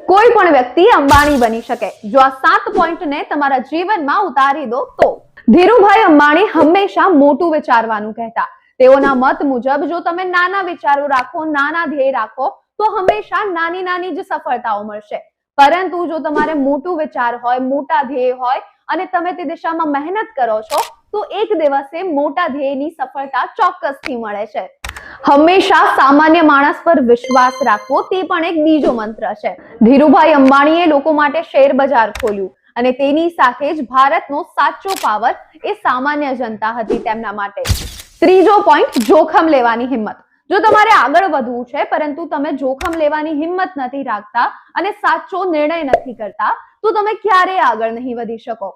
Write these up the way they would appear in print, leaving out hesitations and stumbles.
કોઈ પણ વ્યક્તિ અંબાણી બની શકે જો આ 7 પોઈન્ટને તમારા જીવનમાં ઉતારી દો તો. ધીરુભાઈ અંબાણી હંમેશા મોટું વિચારવાનું કહેતા. તેઓના મત મુજબ જો તમે નાના વિચારો રાખો, નાના ધ્યેય રાખો તો હંમેશા નાની નાની જ સફળતાઓ મળશે. પરંતુ જો તમારે મોટું વિચાર હોય, મોટા ધ્યેય હોય અને તમે તે દિશામાં મહેનત કરો છો તો એક દિવસે મોટા ધ્યેયની સફળતા ચોક્કસથી મળે છે. હંમેશા સામાન્ય માણસ પર વિશ્વાસ રાખવો તે પણ એક બીજો મંત્ર છે. ધીરુભાઈ અંબાણીએ લોકો માટે શેર બજાર ખોલ્યું અને તેની સાથે જ ભારતનો સાચો પાવર એ સામાન્ય જનતા હતી તેમના માટે. ત્રીજો પોઈન્ટ, જોખમ લેવાની હિંમત. જો તમારે આગળ વધવું છે પરંતુ તમે જોખમ લેવાની હિંમત નથી રાખતા અને સાચો નિર્ણય નથી કરતા તો તમે ક્યારેય આગળ નહીં વધી શકો.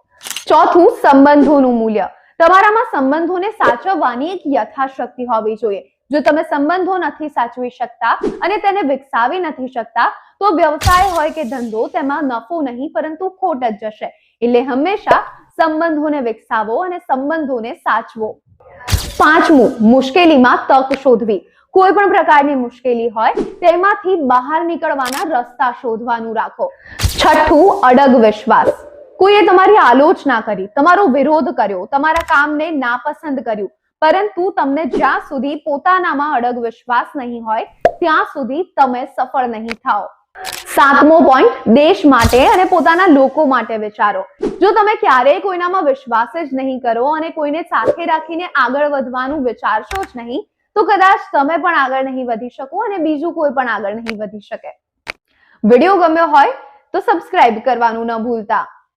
ચોથું, સંબંધોનું મૂલ્ય. તમારામાં સંબંધોને સાચવવાની એક યથાશક્તિ હોવી જોઈએ. જો તમે સંબંધો નથી સાચવી શકતા અને તેને વિકસાવી નથી શકતા તો વ્યવસાય હોય કે ધંધો તેમાં નફો નહીં પરંતુ ખોટ જ જશે. એટલે હંમેશા સંબંધોને વિકસાવો અને સંબંધોને સાચવો. પાંચમું, મુશ્કેલીમાં તક શોધવી. કોઈ પણ પ્રકારની મુશ્કેલી હોય તેમાંથી બહાર નીકળવાના રસ્તા શોધવાનું રાખો. છઠ્ઠું, અડગ વિશ્વાસ. કોઈએ તમારી આલોચના કરી, તમારો વિરોધ કર્યો, તમારા કામને નાપસંદ કર્યું, પરંતુ તમને જ્યાં સુધી પોતાનામાં અડગ વિશ્વાસ નહીં હોય ત્યાં સુધી તમે સફળ નહીં થાઓ. સાતમો પોઈન્ટ, દેશ માટે અને પોતાના લોકો માટે વિચારો. જો તમે ક્યારેય કોઈનામાં વિશ્વાસ જ નહીં કરો અને કોઈને સાથે રાખીને આગળ વધવાનું વિચારશો જ નહીં તો કદાચ તમે પણ આગળ નહીં વધી શકો અને બીજું કોઈ પણ આગળ નહીં વધી શકે. વિડીયો ગમ્યો હોય તો સબસ્ક્રાઇબ કરવાનું ન ભૂલતા.